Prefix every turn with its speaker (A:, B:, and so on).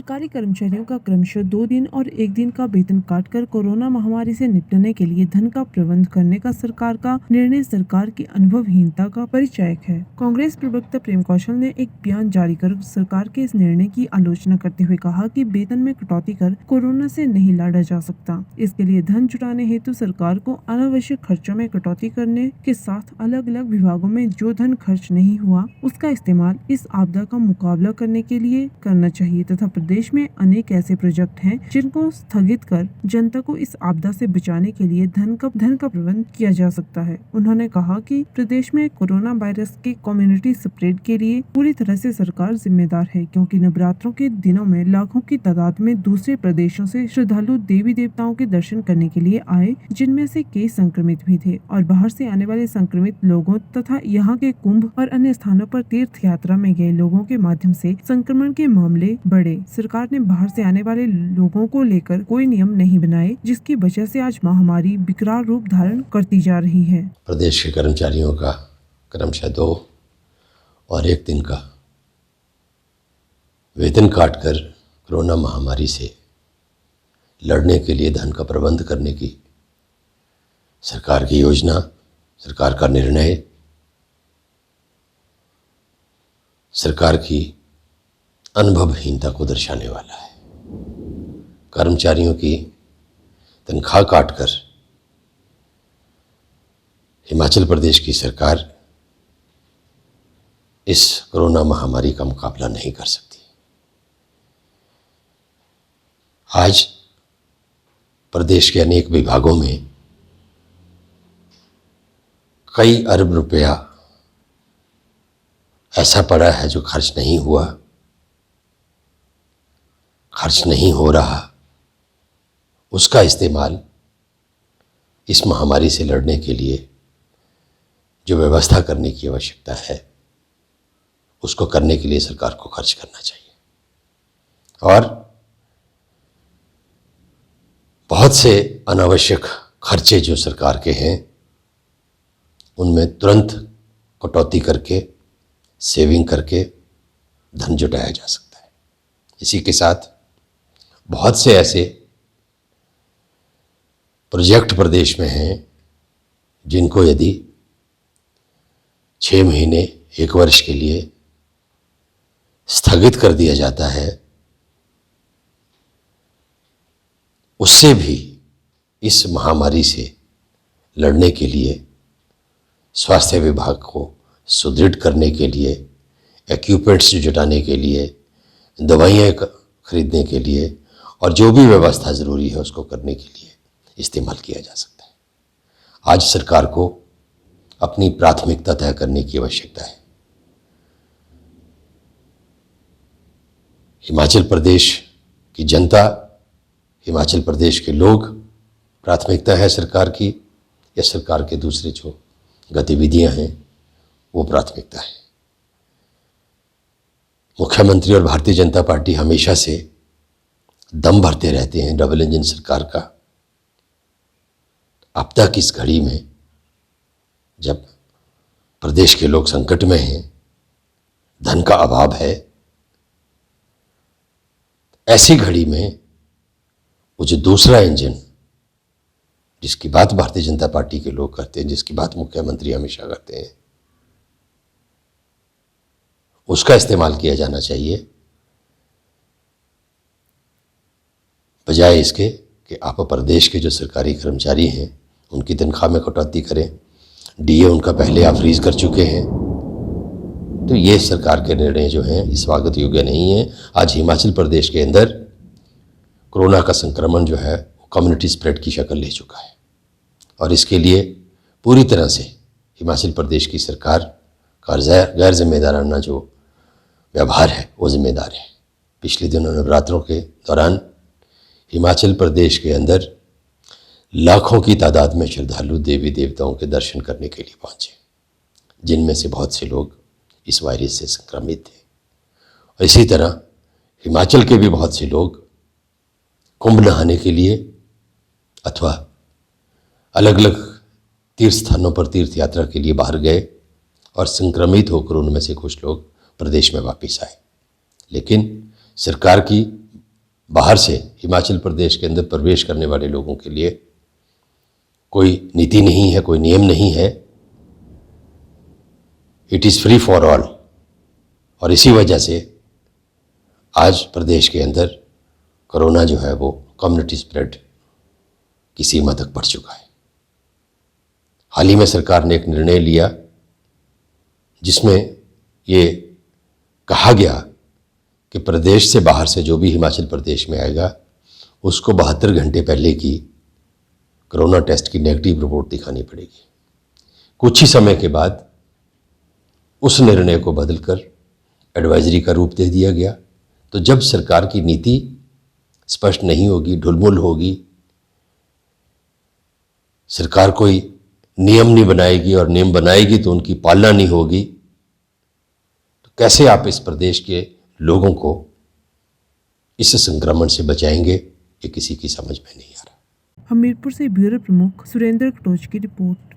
A: सरकारी कर्मचारियों का क्रमशः 2 दिन और 1 दिन का वेतन काटकर कोरोना महामारी से निपटने के लिए धन का प्रबंध करने का सरकार का निर्णय सरकार की अनुभवहीनता का परिचायक है। कांग्रेस प्रवक्ता प्रेम कौशल ने एक बयान जारी कर सरकार के इस निर्णय की आलोचना करते हुए कहा कि वेतन में कटौती कर कोरोना से नहीं लड़ा जा सकता। इसके लिए धन जुटाने हेतु सरकार को अनावश्यक खर्चों में कटौती करने के साथ अलग अलग विभागों में जो धन खर्च नहीं हुआ उसका इस्तेमाल इस आपदा का मुकाबला करने के लिए करना चाहिए तथा प्रदेश में अनेक ऐसे प्रोजेक्ट हैं जिनको स्थगित कर जनता को इस आपदा से बचाने के लिए धन का प्रबंध किया जा सकता है। उन्होंने कहा कि प्रदेश में कोरोना वायरस के कम्युनिटी स्प्रेड के लिए पूरी तरह से सरकार जिम्मेदार है, क्योंकि नवरात्रों के दिनों में लाखों की तादाद में दूसरे प्रदेशों से श्रद्धालु देवी देवताओं के दर्शन करने के लिए आए, जिनमें से कई संक्रमित भी थे और बाहर से आने वाले संक्रमित लोगों तथा यहाँ के कुंभ और अन्य स्थानों पर तीर्थ यात्रा में गए लोगों के माध्यम से संक्रमण के मामले बढ़े। सरकार ने बाहर से आने वाले लोगों को लेकर कोई नियम नहीं बनाए, जिसकी वजह से आज महामारी विकराल रूप धारण करती जा रही है।
B: प्रदेश के कर्मचारियों का क्रमशः 2 और 1 दिन का वेतन काटकर कोरोना महामारी से लड़ने के लिए धन का प्रबंध करने की सरकार की योजना, सरकार का निर्णय, सरकार की अनुभवहीनता को दर्शाने वाला है। कर्मचारियों की तनख्वाह काटकर हिमाचल प्रदेश की सरकार इस कोरोना महामारी का मुकाबला नहीं कर सकती। आज प्रदेश के अनेक विभागों में कई अरब रुपया ऐसा पड़ा है जो खर्च नहीं हुआ, खर्च नहीं हो रहा। उसका इस्तेमाल इस महामारी से लड़ने के लिए जो व्यवस्था करने की आवश्यकता है उसको करने के लिए सरकार को खर्च करना चाहिए। और बहुत से अनावश्यक खर्चे जो सरकार के हैं उनमें तुरंत कटौती करके, सेविंग करके धन जुटाया जा सकता है। इसी के साथ बहुत से ऐसे प्रोजेक्ट प्रदेश में हैं जिनको यदि 6 महीने 1 वर्ष के लिए स्थगित कर दिया जाता है, उससे भी इस महामारी से लड़ने के लिए, स्वास्थ्य विभाग को सुदृढ़ करने के लिए, इक्विपमेंट्स जुटाने के लिए, दवाइयाँ खरीदने के लिए और जो भी व्यवस्था ज़रूरी है उसको करने के लिए इस्तेमाल किया जा सकता है। आज सरकार को अपनी प्राथमिकता तय करने की आवश्यकता है। हिमाचल प्रदेश की जनता, हिमाचल प्रदेश के लोग प्राथमिकता है सरकार की, या सरकार के दूसरे जो गतिविधियां हैं वो प्राथमिकता है। मुख्यमंत्री और भारतीय जनता पार्टी हमेशा से दम भरते रहते हैं डबल इंजन सरकार का। अब तक इस घड़ी में जब प्रदेश के लोग संकट में हैं, धन का अभाव है, ऐसी घड़ी में वो जो दूसरा इंजन जिसकी बात भारतीय जनता पार्टी के लोग करते हैं, जिसकी बात मुख्यमंत्री हमेशा करते हैं, उसका इस्तेमाल किया जाना चाहिए, बजाय इसके कि आप प्रदेश के जो सरकारी कर्मचारी हैं उनकी तनख्वाह में कटौती करें। डीए उनका पहले आप फ्रीज कर चुके हैं। तो ये सरकार के निर्णय जो हैं इस स्वागत योग्य नहीं है। आज हिमाचल प्रदेश के अंदर कोरोना का संक्रमण जो है वो कम्युनिटी स्प्रेड की शक्ल ले चुका है और इसके लिए पूरी तरह से हिमाचल प्रदेश की सरकार का गैर जिम्मेदाराना जो व्यवहार है वो जिम्मेदार है। पिछले दिनों नवरात्रों के दौरान हिमाचल प्रदेश के अंदर लाखों की तादाद में श्रद्धालु देवी देवताओं के दर्शन करने के लिए पहुंचे, जिनमें से बहुत से लोग इस वायरस से संक्रमित थे। और इसी तरह हिमाचल के भी बहुत से लोग कुंभ नहाने के लिए अथवा अलग अलग तीर्थ स्थानों पर तीर्थ यात्रा के लिए बाहर गए और संक्रमित होकर उनमें से कुछ लोग प्रदेश में वापस आए। लेकिन सरकार की बाहर से हिमाचल प्रदेश के अंदर प्रवेश करने वाले लोगों के लिए कोई नीति नहीं है, कोई नियम नहीं है। It is free for all. और इसी वजह से आज प्रदेश के अंदर कोरोना जो है वो कम्युनिटी स्प्रेड की सीमा तक बढ़ चुका है। हाल ही में सरकार ने एक निर्णय लिया जिसमें ये कहा गया कि प्रदेश से बाहर से जो भी हिमाचल प्रदेश में आएगा उसको 72 घंटे पहले की कोरोना टेस्ट की नेगेटिव रिपोर्ट दिखानी पड़ेगी। कुछ ही समय के बाद उस निर्णय को बदलकर एडवाइजरी का रूप दे दिया गया। तो जब सरकार की नीति स्पष्ट नहीं होगी, ढुलमुल होगी, सरकार कोई नियम नहीं बनाएगी और नियम बनाएगी तो उनकी पालना नहीं होगी, तो कैसे आप इस प्रदेश के लोगों को इस संक्रमण से बचाएंगे, ये किसी की समझ में नहीं आ रहा।
A: हमीरपुर से ब्यूरो प्रमुख सुरेंद्र कटोच की रिपोर्ट।